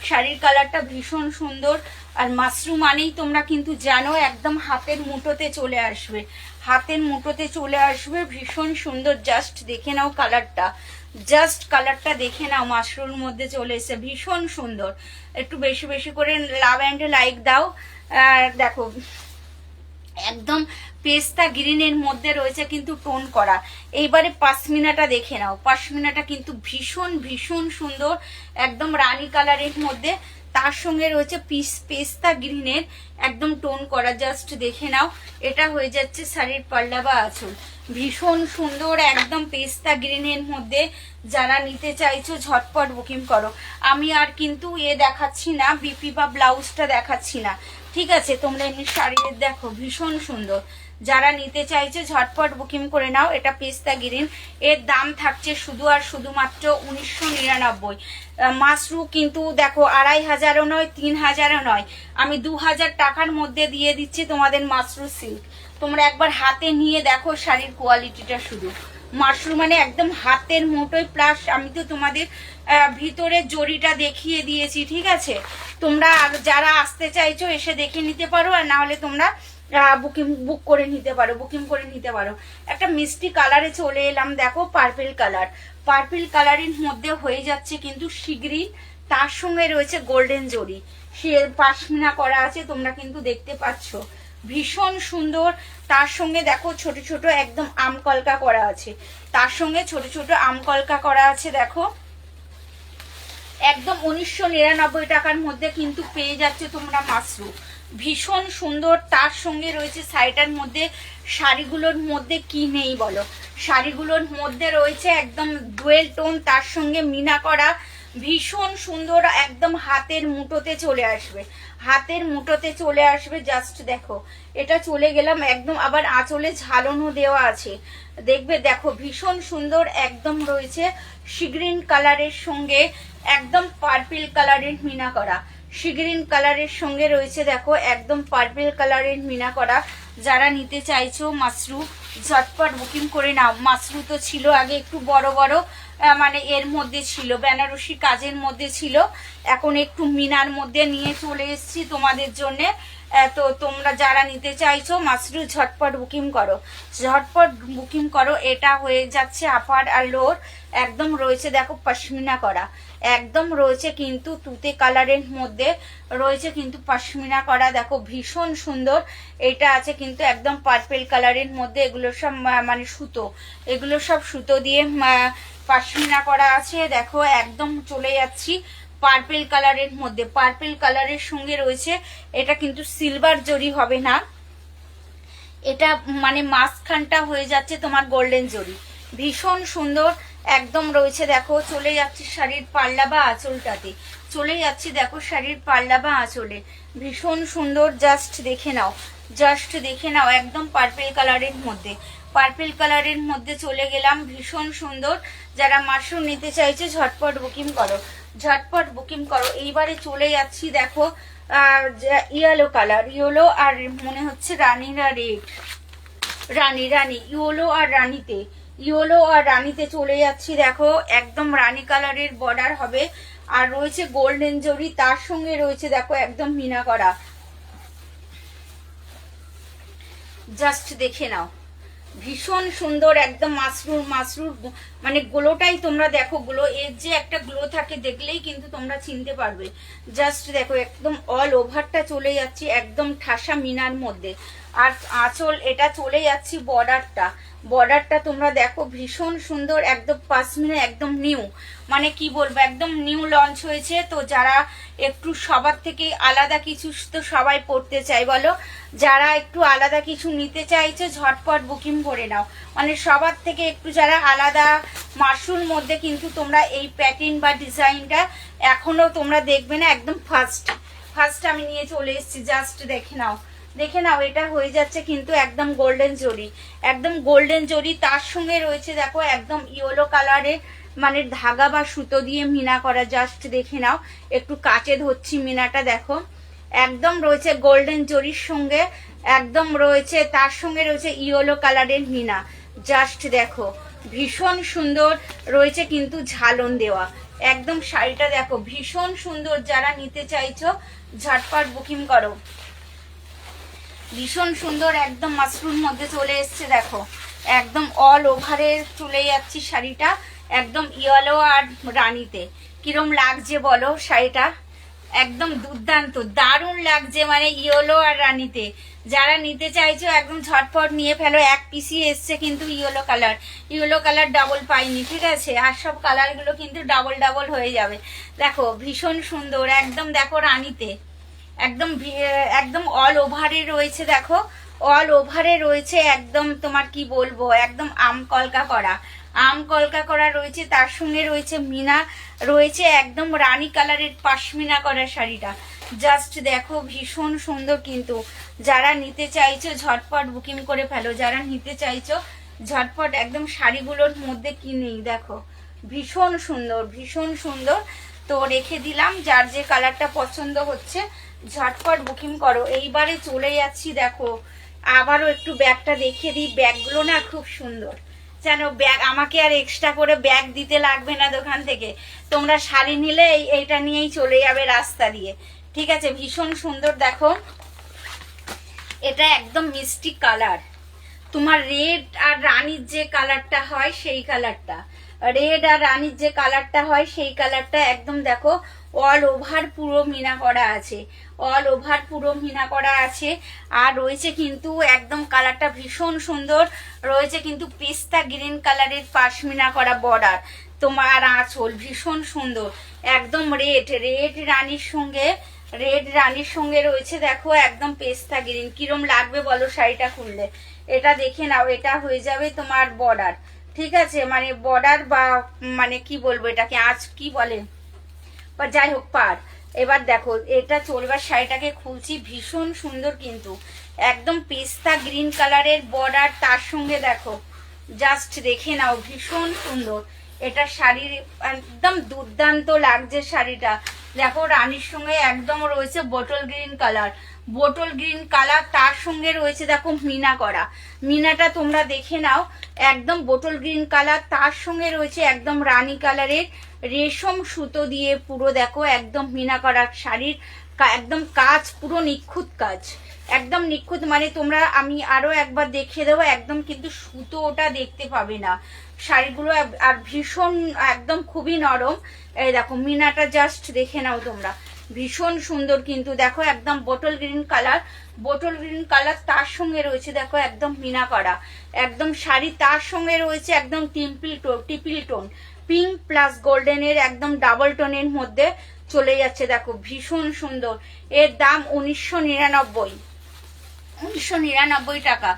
শাড়ির কালারটা ভীষণ সুন্দর। আর মাশরুম মানেই তোমরা কিন্তু জানো একদম হাতের মুঠোতে চলে আসবে, হাতের মুঠোতে চলে আসবে, ভীষণ সুন্দর। জাস্ট দেখে নাও কালারটা, জাস্ট কালারটা দেখে নাও, মাশরুমের মধ্যে চলে এসে ভীষণ সুন্দর। একটু বেশি বেশি করে লাভ অ্যান্ড লাইক দাও। আর দেখো একদম পেস্তা গ্রিনের মধ্যে রয়েছে কিন্তু টোন করা। এইবারে পাশমিনাটা দেখে নাও, পাশমিনাটা কিন্তু ভীষণ ভীষণ সুন্দর, একদম রানী কালারের মধ্যে, তার সঙ্গে রয়েছে পেস্তা গ্রিনের একদম টোন করা। জাস্ট দেখে নাও, এটা হয়ে যাচ্ছে শাড়ির পাল্লা বা আঁচল, ভীষণ সুন্দর, একদম পেস্তা গ্রিনের মধ্যে। যারা নিতে চাইছো ঝটপট বুকিং করো। আমি আর কিন্তু দেখাচ্ছি না, বিপি বা ব্লাউজটা দেখাচ্ছি না, ঠিক আছে? তোমরা এমনি শাড়ির দেখো ভীষণ সুন্দর। যারা নিতে চাইছে ঝটপট বুকিং করে নাও। এটা পেস্তা গ্রিন, এর দাম থাকছে শুধু আর শুধুমাত্র 1999। মাশরু কিন্তু দেখো 2500ও নয়, 3000ও নয়, আমি 2000 টাকার মধ্যে দিয়ে দিচ্ছি তোমাদের মাশরু সিল্ক। তোমরা একবার হাতে নিয়ে দেখো শাড়ির কোয়ালিটিটা, শুধু মাশরু মানে একদম হাতের মুঠোয়। প্লাস আমি তো তোমাদের ভিতরে জরিটা দেখিয়ে দিয়েছি, ঠিক আছে? তোমরা যারা আসতে চাইছো এসে দেখে নিতে পারো, আর না হলে তোমরা বুক করে নিতে পারো, বুকিং করে নিতে পারো। একটা মিষ্টি কালারে চলে এলাম, দেখো পার্পেল কালার, পার্পেল কালারের মধ্যে হয়ে যাচ্ছে কিন্তু শিগগিরই, তার সঙ্গে রয়েছে গোল্ডেন জরি, সে পাশমিনা করা আছে, তোমরা কিন্তু দেখতে পাচ্ছ ভীষণ সুন্দর। তার সঙ্গে দেখো ছোট ছোট একদম আমকলকা করা আছে, তার সঙ্গে ছোট ছোট আমকলকা করা আছে, দেখো একদম 1999 টাকার মধ্যে কিন্তু পেয়ে যাচ্ছে তোমরা মাশরু, ভীষণ সুন্দর। তার সঙ্গে রয়েছে শাড়িটার মধ্যে, শাড়িগুলোর মধ্যে কি নেই বলো, শাড়িগুলোর মধ্যে রয়েছে একদম ডুয়েল টোন, তার সঙ্গে মিনা করা, ভীষণ সুন্দর, একদম হাতের মুঠোতে চলে আসবে, হাতের মুঠোতে চলে আসবে। জাস্ট দেখো, এটা চলে গেলাম একদম, আবার আঁচলে ঝালনও দেওয়া আছে, দেখবে দেখো ভীষণ সুন্দর, একদম রয়েছে সিগ্রিন কালারের সঙ্গে একদম পার্পল কালারের মিনা করা, সিগ্রিন কালারের সঙ্গে রয়েছে দেখো একদম পার্পল কালারের মিনা করা। যারা নিতে চাইছো মাশরু ঝটপট বুকিং করে নাও। মাশরু তো ছিল আগে একটু বড় বড়, মানে এর মধ্যে ছিল বেনারসি কাজের মধ্যে ছিল, এখন একটু মিনার মধ্যে নিয়ে চলে এসেছি তোমাদের জন্য। তো তোমরা যারা নিতে চাইছো মাশরু ঝটপট বুকিং করো, ঝটপট বুকিং করো। এটা হয়ে যাচ্ছে আপার আর লোর, একদম রয়েছে দেখো পশমিনা করা, একদম রয়েছে কিন্তু তুতে কালারের মধ্যে রয়েছে কিন্তু পশমিনা করা, দেখো ভীষণ সুন্দর। এটা আছে কিন্তু একদম পার্পেল কালারের মধ্যে, এগুলো সব মানে সুতো, এগুলো সব সুতো দিয়ে পশমিনা করা আছে। দেখো একদম চলে যাচ্ছি পার্পেল কালারের মধ্যে, পার্পেল কালারের সঙ্গে রয়েছে, এটা কিন্তু সিলভার জরি হবে না, এটা মানে মাঝখানটা হয়ে যাচ্ছে তোমার গোল্ডেন জরি, ভীষণ সুন্দর। একদম রয়েছে দেখো, চলে যাচ্ছে শাড়ির পাল্লা বা আঁচলটাতে, চলে যাচ্ছে দেখো শাড়ির পাল্লা বা আঁচলে, ভীষণ সুন্দর। জাস্ট দেখে নাও, জাস্ট দেখে নাও, একদম পার্পেল কালারের মধ্যে, পার্পেল কালারের মধ্যে চলে গেলাম, ভীষণ সুন্দর। যারা মাশরুম নিতে চাইছে ঝটপট বুকিং করো, ঝটপট বুকিং করো। এইবারে চলে যাচ্ছি দেখো ইয়েলো কালার, ইয়েলো আর মনে হচ্ছে রানীরা রেড, রানী রানী ইয়েলো আর রানীতে, ইয়েলো আর রানীতে চলে যাচ্ছি দেখো, একদম রানী কালারের বর্ডার হবে, আর রয়েছে গোল্ডেন জরি, তার সঙ্গে রয়েছে দেখো একদম মিনা করা, জাস্ট দেখে নাও, ভীষণ সুন্দর একদম মাসরুর মাসরুর, মানে গ্লোটাই তোমরা দেখো, গ্লো এর যে একটা গ্লো থাকে দেখলেই কিন্তু তোমরা চিনতে পারবে। জাস্ট দেখো একদম অল ওভারটা চলে যাচ্ছি একদম ঠাসা মিনার মধ্যে। আর আঁচল এটা চলে যাচ্ছি বর্ডারটা, বর্ডারটা তোমরা দেখো ভীষণ সুন্দর একদম পাশমিনা, একদম নিউ, মানে কি বলবো একদম নিউ লঞ্চ হয়েছে। তো যারা একটু সবার থেকে আলাদা কিছু তো সবাই পড়তে চাই বলো, যারা একটু আলাদা কিছু নিতে চাইছো ঝটপট বুকিং করে নাও, মানে সবার থেকে একটু যারা আলাদা মাশরুর মধ্যে কিন্তু তোমরা এই প্যাটার্ন বা ডিজাইনটা এখনো তোমরা দেখবে না, একদম ফার্স্ট আমি নিয়ে চলে এসেছি। জাস্ট দেখে নাও, দেখে নাও, এটা হয়ে যাচ্ছে কিন্তু একদম গোল্ডেন জরি, একদম গোল্ডেন জরি, তার সঙ্গে রয়েছে দেখো একদম ইয়েলো কালারের মানে ধাগা বা সুতো দিয়ে মিনা করা। জাস্ট দেখে নাও, একটু কাচে ধরছি মিনাটা, দেখো একদম রয়েছে গোল্ডেন জরির সঙ্গে, একদম রয়েছে তার সঙ্গে রয়েছে ইয়েলো কালারের মিনা। জাস্ট দেখো ভীষণ সুন্দর রয়েছে কিন্তু ঝালন দেওয়া, একদম শাড়িটা দেখো ভীষণ সুন্দর। যারা নিতে চাইছো ঝটপট বুকিং করো। ভীষণ সুন্দর একদম মাশরুর মধ্যে চলে এসছে, দেখো একদম অল ওভারে চলে যাচ্ছি শাড়িটা, একদম ইয়েলো আর রানীতে। কিরম লাগছে বলো শাড়িটা, একদম দুর্দান্ত দারুণ লাগছে, মানে ইয়েলো আর রানীতে। যারা নিতে চাইছো একদম ঝটপট নিয়ে ফেলো, এক পিসি এসছে কিন্তু ইয়েলো কালার ডাবল পাইনি, ঠিক আছে, আর সব কালারগুলো কিন্তু ডাবল হয়ে যাবে। দেখো ভীষণ সুন্দর একদম, দেখো রানীতে একদম একদম অল ওভারে রয়েছে, দেখো অল ওভারে রয়েছে একদম তোমার কি বলবো একদম আম কলকা করা রয়েছে, তার সঙ্গে রয়েছে মিনা রয়েছে একদম রানী কালারের পাশমিনা করা শাড়িটা। জাস্ট দেখো ভীষণ সুন্দর কিন্তু। যারা নিতে চাইছো ঝটপট বুকিং করে ফেলো, যারা নিতে চাইছো ঝটপট একদম শাড়িগুলোর মধ্যে কি নেই দেখো, ভীষণ সুন্দর। তো রেখে দিলাম, যার যে কালারটা পছন্দ হচ্ছে ঝটপট বুকিং করো। এইবারে চলে যাচ্ছি, দেখো আবারও একটু ব্যাগটা দেখিয়ে দিই, ব্যাগগুলো না খুব সুন্দর, যেন ব্যাগ আমাকে আর এক্সট্রা করে ব্যাগ দিতে লাগবে না দোকান থেকে, তোমরা শাড়ি নিলে এইটা নিয়েই চলে যাবে রাস্তা দিয়ে, ঠিক আছে। ভীষণ সুন্দর, দেখো এটা একদম মিষ্টি কালার, তোমার রেড আর রানীর যে কালারটা হয় সেই কালারটা, রেড আর রানীর যে কালারটা হয় সেই কালারটা একদম দেখো অল ওভার পুরো মিনা করা আছে, অল ওভার পুরো মিনা করা আছে। আর রয়েছে কিন্তু একদম কালারটা ভীষণ সুন্দর রয়েছে কিন্তু পিস্তা গ্রিন কালারের পাশমিনা করা বর্ডার, তোমার আঁচল ভীষণ সুন্দর একদম রেড রানীর সঙ্গে রয়েছে দেখো একদম পেস্তা গ্রিন। কিরম লাগবে বলো শাড়িটা খুললে, এটা দেখে নাও, এটা হয়ে যাবে তোমার বর্ডার, ঠিক আছে, মানে বর্ডার বা মানে কি বলবো এটাকে আজ কি বলে বা যাই হোক পার। এবার দেখো এটা চলবার শাড়িটাকে খুলছি, ভীষণ সুন্দর কিন্তু একদম পেস্তা গ্রিন কালারের বর্ডার, তার সঙ্গে দেখো জাস্ট দেখে নাও ভীষণ সুন্দর। এটা শাড়ির একদম দুর্দান্ত লাগছে শাড়িটা, দেখো রানীর সঙ্গে একদম রয়েছে বোটল গ্রিন কালার, তার সঙ্গে রয়েছে দেখো মিনা করা, মিনাটা তোমরা দেখে নাও একদম বোটল গ্রিন কালার, তার সঙ্গে রয়েছে একদম রানী কালারের রেশম সুতো দিয়ে পুরো দেখো একদম মিনা করা শাড়ির একদম কাজ পুরো নিখুঁত কাজ, একদম নিখুঁত, মানে তোমরা আমি আরো একবার দেখিয়ে দেবো, একদম কিন্তু সুতো ওটা দেখতে পাবে না শাড়িগুলো, আর ভীষণ একদম খুবই নরম। এই দেখো মিনাটা জাস্ট দেখে নাও তোমরা, ভীষণ সুন্দর কিন্তু দেখো একদম বোটল গ্রিন কালার, তার সঙ্গে রয়েছে দেখো একদম মিনা করা একদম শাড়ি, তার সঙ্গে রয়েছে একদম টিপিল টোন পিঙ্ক প্লাস গোল্ডেনের একদম ডাবল টোনের মধ্যে চলে যাচ্ছে, দেখো ভীষণ সুন্দর। এর দাম 1999 টাকা।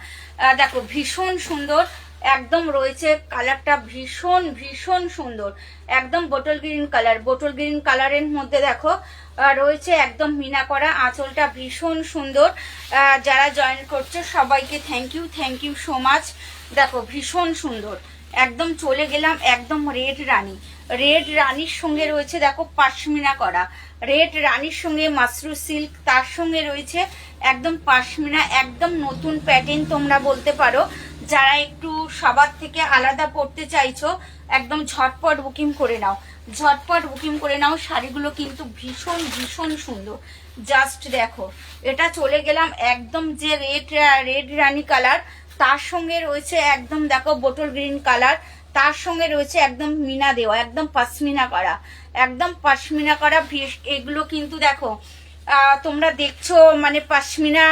দেখো ভীষণ সুন্দর একদম রয়েছে কালারটা, ভীষণ সুন্দর একদম বোটল গ্রিন কালারের মধ্যে দেখো রয়েছে একদম মিনা করা, আঁচলটা ভীষণ সুন্দর। যারা জয়েন করছে সবাইকে থ্যাংক ইউ সো মাচ। দেখো ভীষণ সুন্দর একদম। চলে গেলাম একদম রেড রানীর সঙ্গে রয়েছে দেখো পাশমিনা করা, রেড রানীর সঙ্গে মাশরু সিল্ক, তার সঙ্গে রয়েছে একদম পাশমিনা, একদম নতুন প্যাটার্ন তোমরা বলতে পারো। যারা একটু সবার থেকে আলাদা পড়তে চাইছো একদম ঝটপট বুকিং করে নাও, শাড়িগুলো কিন্তু ভীষণ সুন্দর, জাস্ট দেখো, এটা চলে গেলাম একদম যে রেড রানী কালার, তার সঙ্গে রয়েছে একদম দেখো বোটল গ্রিন কালার, তার সঙ্গে রয়েছে একদম মিনা দেওয়া, একদম পাশমিনা করা, একদম পাশমিনা করা। এগুলো কিন্তু দেখো তোমরা দেখছো মানে পাশমিনা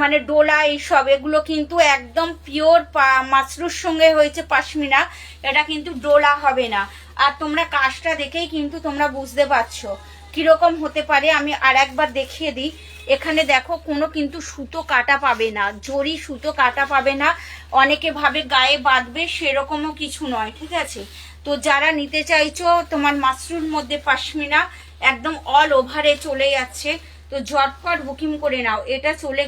মানে ডোলা এইসব, এগুলো কিন্তু একদম পিওর মাশরুর সঙ্গে হয়েছে পাশমিনা, এটা কিন্তু ডোলা হবে না। আর তোমরা কাজটা দেখেই কিন্তু তোমরা বুঝতে পারছো কিরকম হতে পারে। আমি আর একবার দেখিয়ে দিই, এখানে দেখো কোনো কিন্তু সুতো কাটা পাবে না, জরি সুতো কাটা পাবে না। অনেকে ভাবে গায়ে বাঁধবে, সেরকমও কিছু নয়, ঠিক আছে। তো যারা নিতে চাইছো তোমার মাশরুর মধ্যে পাশমিনা একদম অল ওভারে চলে যাচ্ছে, তো ঝটপট বুকিং করে নাও। এটা চলে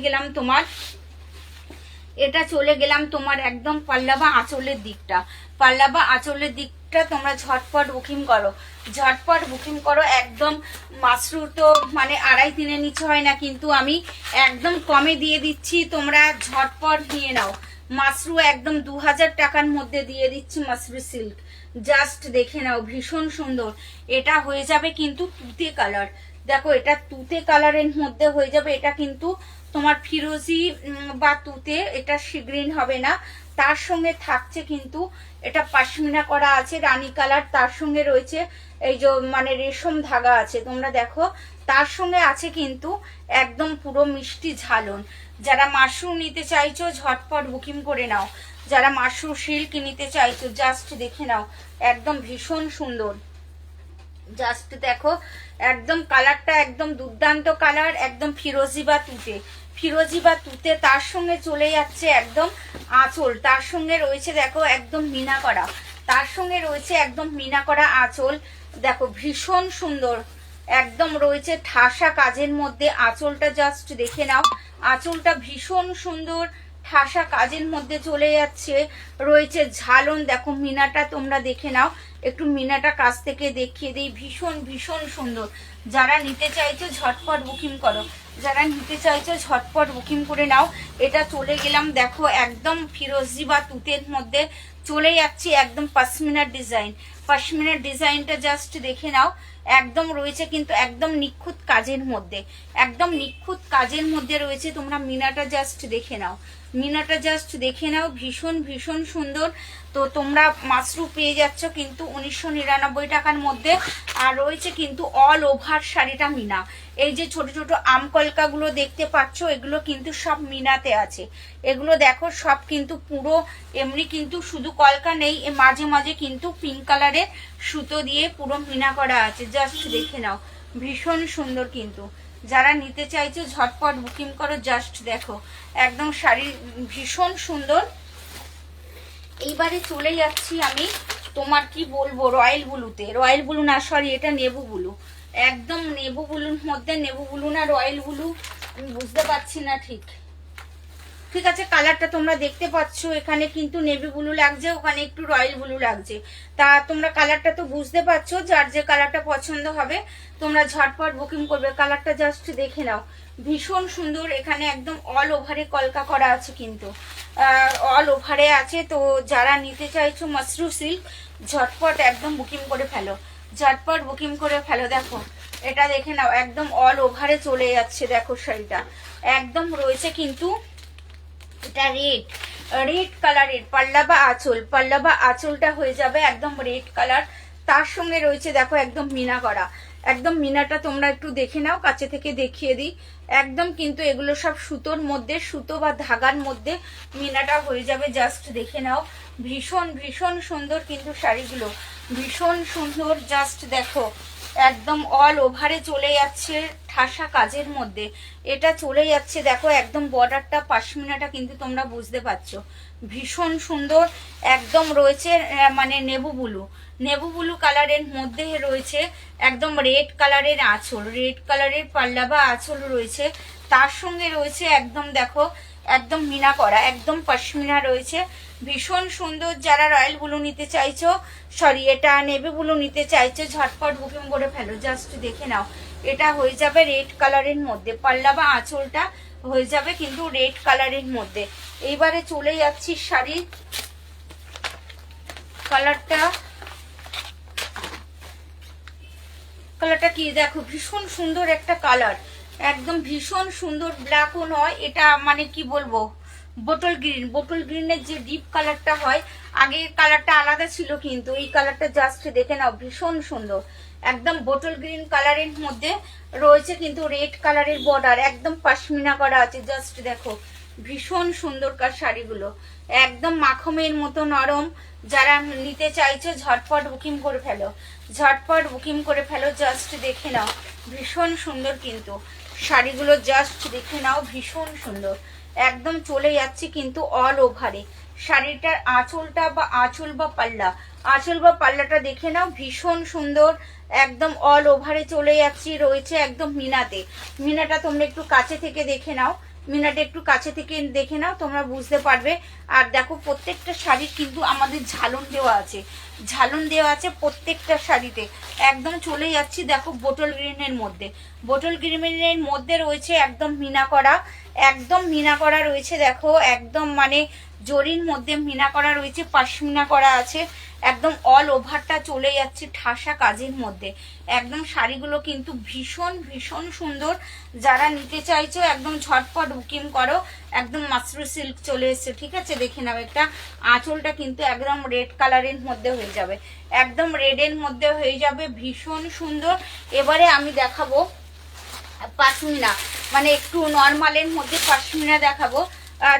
গেলাম তোমার একদম পাল্লা বা আঁচলের দিকটা, পাল্লা বা আঁচলের দিকটা তোমরা ঝটপট বুকিং করো, ঝটপট বুকিং করো। একদম মাশরু তো মানে 2.5-3 নিচে হয় না, কিন্তু আমি একদম কমে দিয়ে দিচ্ছি, তোমরা ঝটপট নিয়ে নাও। মাশরু একদম 2000 টাকার মধ্যে দিয়ে দিচ্ছি মাশরু সিল্ক, জাস্ট দেখে নাও, ভীষণ সুন্দর। এটা হয়ে যাবে কিন্তু তুতে কালার, দেখো এটা তুতে কালারের মধ্যে হয়ে যাবে। এটা কিন্তু তোমার ফিরোজি বা তুতে, এটা গ্রিন হবে না। তার সঙ্গে থাকছে কিন্তু এটা পাশমিনা করা আছে রানী কালার, তার সঙ্গে রয়েছে এই যে মানে রেশম ধাগা আছে, তোমরা দেখো। তার সঙ্গে আছে কিন্তু একদম পুরো মিষ্টি ঝালন। যারা মাশরুম নিতে চাইছো ঝটপট বুকিং করে নাও, যারা মাশরুম সিল্ক নিতে চাইছো জাস্ট দেখে নাও, একদম ভীষণ সুন্দর। জাস্ট দেখো একদম কালারটা একদম দুর্দান্ত কালার, একদম ফিরোজি বা তুতে, ফিরোজি বা তুতে। তার সঙ্গে চলে যাচ্ছে একদম আঁচল, তার সঙ্গে রয়েছে দেখো একদম মিনা করা, তার সঙ্গে রয়েছে একদম মিনা করা আঁচল, দেখো ভীষণ সুন্দর। একদম রয়েছে ঠাসা কাজের মধ্যে আঁচলটা, জাস্ট দেখে নাও, আঁচলটা ভীষণ সুন্দর ঠাসা কাজের মধ্যে চলে যাচ্ছে। রয়েছে ঝালন, দেখো মিনাটা তোমরা দেখে নাও, একটু মিনাটা কাছ থেকে দেখিয়ে দিই, ভীষণ ভীষণ সুন্দর। যারা নিতে চাইছো ঝটপট বুকিং করো, যারা নিতে চাইছো ঝটপট বুকিং করে নাও। এটা চলে গেলাম দেখো একদম ফিরোজি বা তুতের মধ্যে চলে যাচ্ছি একদম পাশমিনার ডিজাইন, পাশমিনার ডিজাইনটা জাস্ট দেখে নাও, একদম রয়েছে কিন্তু একদম নিখুঁত কাজের মধ্যে, একদম নিখুঁত কাজের মধ্যে রয়েছে। তোমরা মিনাটা জাস্ট দেখে নাও, মিনাটা জাস্ট দেখে নাও, ভীষণ ভীষণ সুন্দর। তো তোমরা মাশরু পেয়ে যাচ্ছ কিন্তু 1999 টাকার মধ্যে। আর রয়েছে কিন্তু অল ওভার শাড়িটা মিনা, এই যে ছোট ছোট আম কলকাগুলো দেখতে পাচ্ছ, এগুলো কিন্তু সব মিনাতে আছে। এগুলো দেখো সব কিন্তু পুরো এমনি, কিন্তু শুধু কলকা নেই, মাঝে মাঝে কিন্তু পিঙ্ক কালারের সুতো দিয়ে পুরো মিনা করা আছে, জাস্ট দেখে নাও, ভীষণ সুন্দর। কিন্তু যারা নিতে চাইছো ঝটপট বুকিং করো, জাস্ট দেখো একদম শাড়ি ভীষণ সুন্দর। এইবারে চলে যাচ্ছি আমি তোমার কি বলবো রয়্যাল ব্লুতে, রয়্যাল ব্লু না সরি এটা নেভু ব্লু, একদম নেভু ব্লুর মধ্যে, নেভু ব্লু না রয়্যাল ব্লু আমি বুঝতে পারছি না ঠিক, ঠিক আছে। কালারটা তোমরা দেখতে পাচ্ছ, এখানে কিন্তু নেভি ব্লু লাগছে, ওখানে একটু রয়্যাল ব্লু লাগছে। তা তোমরা কালারটা তো বুঝতে পারছো, যার যে কালারটা পছন্দ হবে তোমরা ঝটপট বুকিং করবে। কালারটা জাস্ট দেখে নাও, ভীষণ সুন্দর। এখানে একদম অল ওভারে কলকা করা আছে, কিন্তু অল ওভারে আছে। তো যারা নিতে চাইছো মাশরু সিল্ক ঝটপট একদম বুকিং করে ফেলো, ঝটপট বুকিং করে ফেলো। দেখো এটা দেখে নাও, একদম অল ওভারে চলে যাচ্ছে, দেখো শাড়িটা একদম রয়েছে কিন্তু এটা রেড কালারের পাল্লা বা আঁচল, পাল্লা বা আঁচলটা হয়ে যাবে একদম রেড কালার। তার সঙ্গে রয়েছে দেখো একদম মিনা করা, একদম মিনাটা তোমরা একটু দেখে নাও, কাছে থেকে দেখিয়ে দিই। একদম কিন্তু এগুলো সব সুতোর মধ্যে, সুতো বা ধাগার মধ্যে মিনাটা হয়ে যাবে, জাস্ট দেখে নাও, ভীষণ ভীষণ সুন্দর কিন্তু শাড়িগুলো, ভীষণ সুন্দর। জাস্ট দেখো একদম অল ওভারে চলে যাচ্ছে ঠাসা কাজের মধ্যে, এটা চলে যাচ্ছে দেখো একদম বর্ডারটা পাশমিনাটা কিন্তু তোমরা বুঝতে পারছো, ভীষণ সুন্দর। একদম রয়েছে মানে নেভু ব্লু, নেভু ব্লু কালারের মধ্যে রয়েছে একদম রেড কালারের আঁচল, রেড কালারের পাল্লা বা আঁচল রয়েছে। তার সঙ্গে রয়েছে একদম দেখো একদম মিনা করা, একদম পশমিনা রয়েছে, ভীষণ সুন্দর। যারা রয়্যাল ব্লু নিতে চাইছো সরি এটা নেভি ব্লু নিতে চাইছো ঝটপট বুকিং করে ফেলো, জাস্ট দেখে নাও। এটা হয়ে যাবে রেড কালারের মধ্যে, পাল্লা বা আঁচলটা হয়ে যাবে কিন্তু রেড কালারের মধ্যে। এইবারে চলে যাচ্ছি শাড়ির কালারটা, কালারটা কি দেখো ভীষণ সুন্দর একটা কালার, একদম ভীষণ সুন্দর, ব্ল্যাকও নয়, এটা মানে কি বলবো বোটল গ্রিন। বোটল গ্রিনের যে ডিপ কালারটা হয়, আগে কালারটা আলাদা ছিল, কিন্তু এই কালারটা জাস্ট দেখে নাও, ভীষণ সুন্দর। একদম বোটল গ্রিন কালারের মধ্যে রয়েছে কিন্তু রেড কালারের বর্ডার, একদম পাশমিনা করা আছে, জাস্ট দেখো ভীষণ সুন্দরকার শাড়িগুলো, একদম মাখমের মতো নরম। যারা নিতে চাইছো ঝটপট বুকিং করে ফেলো, ঝটপট বুকিং করে ফেলো, জাস্ট দেখে নাও ভীষণ সুন্দর কিন্তু শাড়িগুলো, জাস্ট দেখে নাও ভীষণ সুন্দর। একদম চলে যাচ্ছি কিন্তু অল ওভারে শাড়িটার আঁচলটা বা আঁচল বা পাল্লা, আঁচল বা পাল্লাটা দেখে নাও ভীষণ সুন্দর। একদম অল ওভারে চলে যাচ্ছি, রয়েছে একদম মিনাতে। মিনাটা তোমরা একটু কাছে থেকে দেখে নাও, মিনাটা একটু কাছে থেকে দেখে নাও, তোমরা বুঝতে পারবে। আর দেখো প্রত্যেকটা শাড়ির কিন্তু আমাদের ঝালন দেওয়া আছে, ঝালন দেওয়া আছে প্রত্যেকটা শাড়িতে। একদম চলে যাচ্ছি দেখো বোটল গ্রিনের মধ্যে, বোটল গ্রিনের মধ্যে রয়েছে একদম মিনা করা, একদম মিনা করা রয়েছে দেখো, একদম মানে জরির মধ্যে মিনা করা রয়েছে, পাশমিনা করা আছে, একদম অল ওভারটা চলে যাচ্ছে ঠাসা কাজের মধ্যে। একদম শাড়িগুলো কিন্তু ভীষণ ভীষণ সুন্দর। যারা নিতে চাইছো একদম ঝটপট বুকিং করো। একদম মাসরু সিল্ক চলে এসছে, ঠিক আছে, দেখে নাও। একটা আঁচলটা কিন্তু একদম রেড কালারের মধ্যে হয়ে যাবে, একদম রেডের মধ্যে হয়ে যাবে, ভীষণ সুন্দর। এবারে আমি দেখাবো পাশমিনা, মানে একটু নর্মালের মধ্যে পাশমিনা দেখাবো।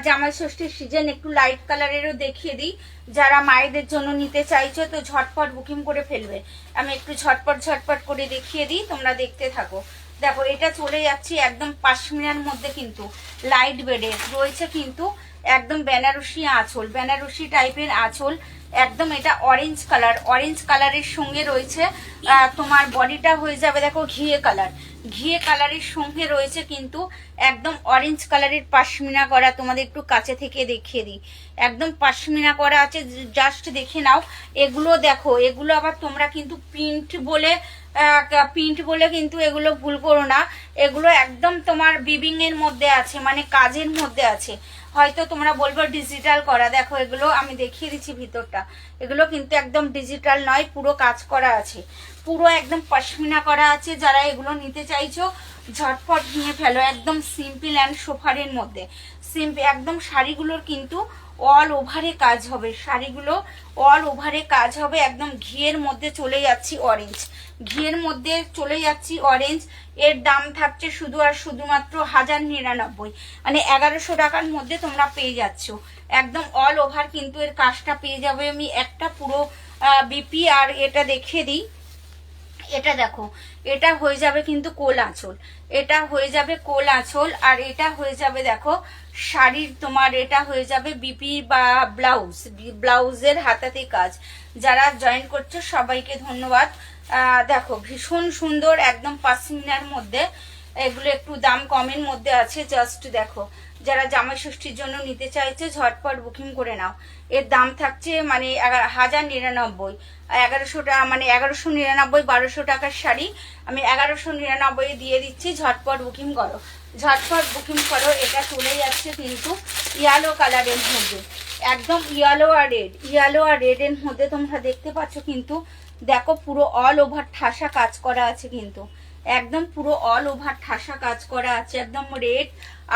জামাই ষষ্ঠীর সিজন একটু লাইট কালারেরও দেখিয়ে দিই। যারা মায়েদের জন্য নিতে চাইছো তো ঝটপট বুকিং করে ফেলবে। আমি একটু ঝটপট ঝটপট করে দেখিয়ে দিই, তোমরা দেখতে থাকো। দেখো এটা চলে যাচ্ছি একদম পাশমিনার মধ্যে, কিন্তু লাইট বেডের রয়েছে কিন্তু একদম বেনারসি আঁচল, বেনারসি টাইপের আঁচল। একদম এটা অরেঞ্জ কালার, অরেঞ্জ কালারের সঙ্গে রয়েছে তোমার বডিটা হয়ে যাবে দেখো ঘিয়ে কালার, ঘিয়ে কালারের সঙ্গে রয়েছে কিন্তু একদম অরেঞ্জ কালারের পাশমিনা করা। তোমাদের একটু কাছে থেকে দেখিয়ে দিই, একদম পাশমিনা করা আছে, জাস্ট দেখে নাও। এগুলো দেখো, এগুলো আবার তোমরা কিন্তু প্রিন্ট বলে কিন্তু এগুলো ভুল করো না। এগুলো একদম তোমার বিবিং এর মধ্যে আছে, মানে কাজের মধ্যে আছে। হয়তো তোমরা বলবো ডিজিটাল করা, দেখো এগুলো আমি দেখিয়ে দিচ্ছি ভিতরটা, এগুলো কিন্তু একদম ডিজিটাল নয়, পুরো কাজ করা আছে, পুরো একদম পশমিনা করা আছে। যারা এগুলো নিতে চাইছো ঝটপট নিয়ে ফেলো। একদম সিম্পল অ্যান্ড সোফারের মধ্যে, সিম্পল একদম। শাড়িগুলোর কিন্তু অল ওভারে কাজ হবে, শাড়িগুলো অল ওভারে কাজ হবে। একদম ঘিয়ের মধ্যে চলে যাচ্ছি অরেঞ্জ, ঘিয়ের মধ্যে চলে যাচ্ছি অরেঞ্জ। এর দাম থাকছে শুধু আর শুধুমাত্র 1099, মানে 1100 টাকার মধ্যে তোমরা পেয়ে যাচ্ছ। একদম অল ওভার কিন্তু এর কাজটা পেয়ে যাবে। আমি একটা পুরো বিপি আর এটা দেখিয়ে দিই। এটা দেখো, এটা হয়ে যাবে কিন্তু কোল আঁচল, এটা হয়ে যাবে কোল আঁচল। আর এটা হয়ে যাবে দেখো শাড়ির তোমার, এটা হয়ে যাবে বিপি বা ব্লাউজ, ব্লাউজের হাতাতে কাজ। যারা জয়েন করছো সবাইকে ধন্যবাদ। দেখো ভীষণ সুন্দর, একদম পাশমিনার মধ্যে। এগুলো একটু দাম কমের মধ্যে আছে, জাস্ট দেখো। যারা জামাই ষষ্ঠীর জন্য নিতে চাইছে ঝটপট বুকিং করে নাও। এর দাম থাকছে মানে 1099, 1100 টাকা, মানে 1199, 1200 টাকার শাড়ি আমি 1199 দিয়ে দিচ্ছি। ঝটপট বুকিং করো, ঝটপট বুকিং করো। এটা চলে যাচ্ছে কিন্তু ইয়েলো কালারের মধ্যে, একদম ইয়েলো আর রেড, ইয়েলো আর রেডের মধ্যে তোমরা দেখতে পাচ্ছ কিন্তু। দেখো পুরো অল ওভার ঠাসা কাজ করা আছে কিন্তু, একদম পুরো অল ওভার ঠাসা কাজ করা আছে। একদম রেড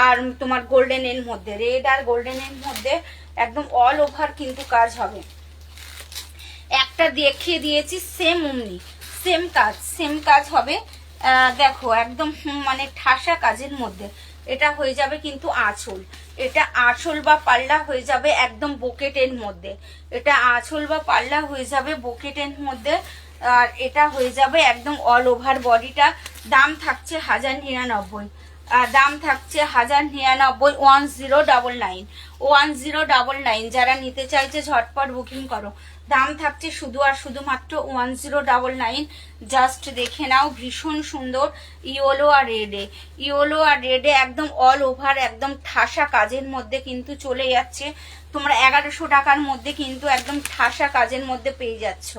আর তোমার গোল্ডেন এর মধ্যে, রেড আর গোল্ডেন এর মধ্যে একদম অল ওভার কিন্তু কাজ হবে। একটা দেখিয়ে দিয়েছি সেম অমনি, সেম কাজ হবে। দেখো একদম মানে ঠাসা কাজের মধ্যে। এটা হয়ে যাবে কিন্তু আঁচল, এটা আঁচল বা পাল্লা হয়ে যাবে একদম বোকেটের মধ্যে, এটা আঁচল বা পাল্লা হয়ে যাবে বোকেটের মধ্যে। আর এটা হয়ে যাবে একদম অল ওভার বডিটা। দাম থাকছে 1099, দাম থাকছে 1099, 1099। যারা নিতে চাইছে ঝটপট বুকিং করো। দাম থাকছে শুধু আর শুধুমাত্র 1099। জাস্ট দেখে নাও, ভীষণ সুন্দর ইয়েলো আর রেডে, ইয়েলো আর রেডে একদম অল ওভার একদম ঠাসা কাজের মধ্যে কিন্তু চলে যাচ্ছে। তোমরা 1100 টাকার মধ্যে কিন্তু একদম ঠাসা কাজের মধ্যে পেয়ে যাচ্ছ,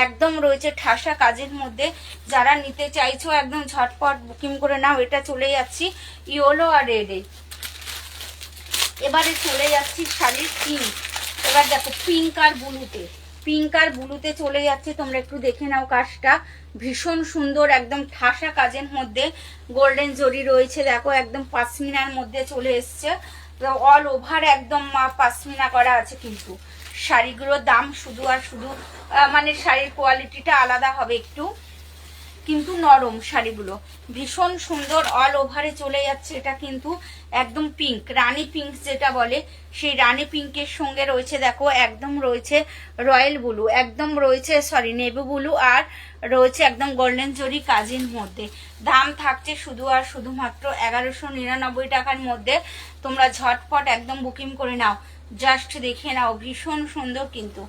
একদম রয়েছে ঠাসা কাজের মধ্যে। যারা নিতে চাইছো একদম ঝটপট বুকিং করে নাও। এটা চলে যাচ্ছি ইয়েলো আর রেডে। এবারে চলে যাচ্ছি শাড়ির পিঙ্ক। এবার দেখো পিঙ্ক আর ব্লুতে, পিঙ্ক আর ব্লুতে চলে যাচ্ছে, তোমরা একটু দেখে নাও কাজটা। ভীষণ সুন্দর একদম ঠাসা কাজের মধ্যে গোল্ডেন জরি রয়েছে, দেখো একদম পাশমিনার মধ্যে চলে এসছে, অল ওভার একদম পাশমিনা করা আছে। কিন্তু শাড়িগুলোর দাম শুধু আর শুধু মানে শাড়ির কোয়ালিটিটা আলাদা হবে একটু, কিন্তু নরম শাড়িগুলো ভীষণ সুন্দর অল ওভারে চলে যাচ্ছে। এটা কিন্তু একদম পিঙ্ক, রানী পিঙ্ক যেটা বলে, সেই রানী পিঙ্কের সঙ্গে রয়েছে দেখো একদম রয়েছে রয়্যাল ব্লু, একদম রয়েছে সরি নেভি ব্লু, আর রয়েছে একদম গোল্ডেন জরি কাজের মধ্যে। দাম থাকছে শুধু আর শুধুমাত্র 1199 টাকার মধ্যে। তোমরা ঝটপট একদম বুকিং করে নাও, জাস্ট দেখে নাও ভীষণ সুন্দর, কিন্তু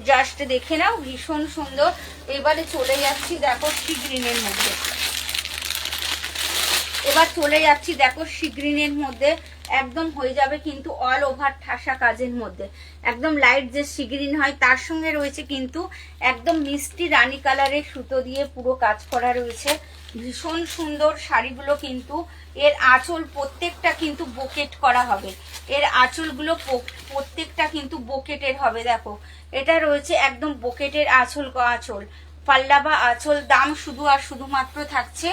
জাস্ট দেখে নাও ভীষণ সুন্দর। এবারে চলে যাচ্ছি দেখো সি গ্রিনের মধ্যে, এবার চলে যাচ্ছি দেখো সি গ্রিনের মধ্যে, একদম হয়ে যাবে কিন্তু অল ওভার ঠাসা কাজের মধ্যে। একদম লাইট যে সি গ্রিন হয় তার সঙ্গে রয়েছে কিন্তু একদম মিষ্টি রানী কালারের সুতো দিয়ে পুরো কাজ করা রয়েছে, ভীষণ সুন্দর শাড়িগুলো। কিন্তু এর আঁচল প্রত্যেকটা কিন্তু বোকেট করা হবে, এর আঁচলগুলো প্রত্যেকটা কিন্তু বোকেটের হবে। দেখো এটা রয়েছে একদম বোকেটের আঁচল, পাল্লা বা আঁচল। দাম শুধু আর শুধুমাত্র থাকছে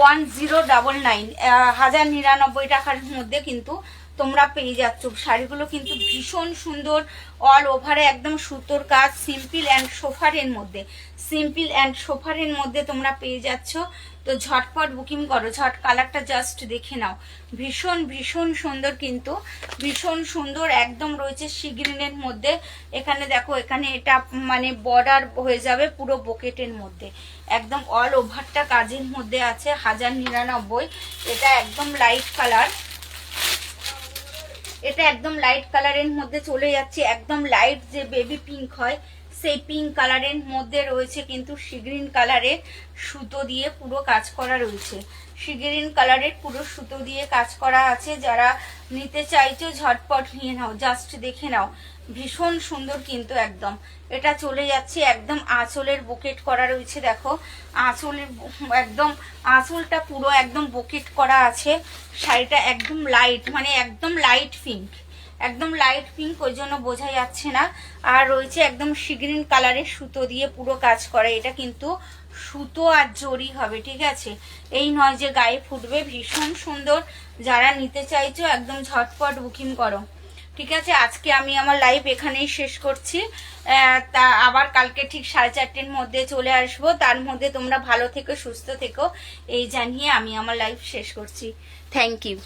1099, 1099 টাকার মধ্যে কিন্তু তোমরা পেয়ে যাচ্ছ। শাড়িগুলো কিন্তু ভীষণ সুন্দর, অল ওভারে একদম সুতোর কাজ, সিম্পল অ্যান্ড সোফারের মধ্যে, সিম্পল অ্যান্ড সোফারের মধ্যে তোমরা পেয়ে যাচ্ছ। তো ঝটপট বুকিং করো, ঝট কালারটা জাস্ট দেখে নাও, ভীষণ ভীষণ সুন্দর, কিন্তু ভীষণ সুন্দর একদম রয়েছে সি গ্রিনের মধ্যে। এখানে দেখো এখানে এটা মানে বর্ডার হয়ে যাবে পুরো বকেটের মধ্যে, একদম অল ওভারটা কাজের মধ্যে আছে 1099। এটা একদম লাইট কালার, এটা একদম লাইট কালারের মধ্যে চলে যাচ্ছে, একদম লাইট যে বেবি পিঙ্ক হয় সেই পিঙ্ক কালারের মধ্যে রয়েছে কিন্তু সি গ্রিন কালারের সুতো দিয়ে পুরো কাজ করা রয়েছে, সি গ্রিন কালারের পুরো সুতো দিয়ে কাজ করা আছে। যারা নিতে চাইছো ঝটপট নিয়ে নাও, জাস্ট দেখে নাও ভীষণ সুন্দর কিন্তু একদম। এটা চলে যাচ্ছে একদম আঁচলের বুকেট করা রয়েছে, দেখো আঁচলের একদম আঁচলটা পুরো একদম বুকেট করা আছে। শাড়িটা একদম লাইট মানে একদম লাইট পিঙ্ক, একদম লাইট পিঙ্ক, ওই জন্য বোঝা যাচ্ছে না। আর রয়েছে একদম সি গ্রিন কালারের সুতো দিয়ে পুরো কাজ করা, এটা কিন্তু সুতো আর জরি হবে, ঠিক আছে, এই নয় যে গায়ে ফুটবে। ভীষণ সুন্দর, যারা নিতে চাইছো একদম ঝটপট বুকিং করো, ঠিক আছে। আজকে আমি আমার লাইভ এখানেই শেষ করছি, তা আবার কালকে ঠিক 4:30-র মধ্যে চলে আসবো। তার মধ্যে তোমরা ভালো থেকো, সুস্থ থেকো, এই জানিয়ে আমি আমার লাইভ শেষ করছি। Thank you.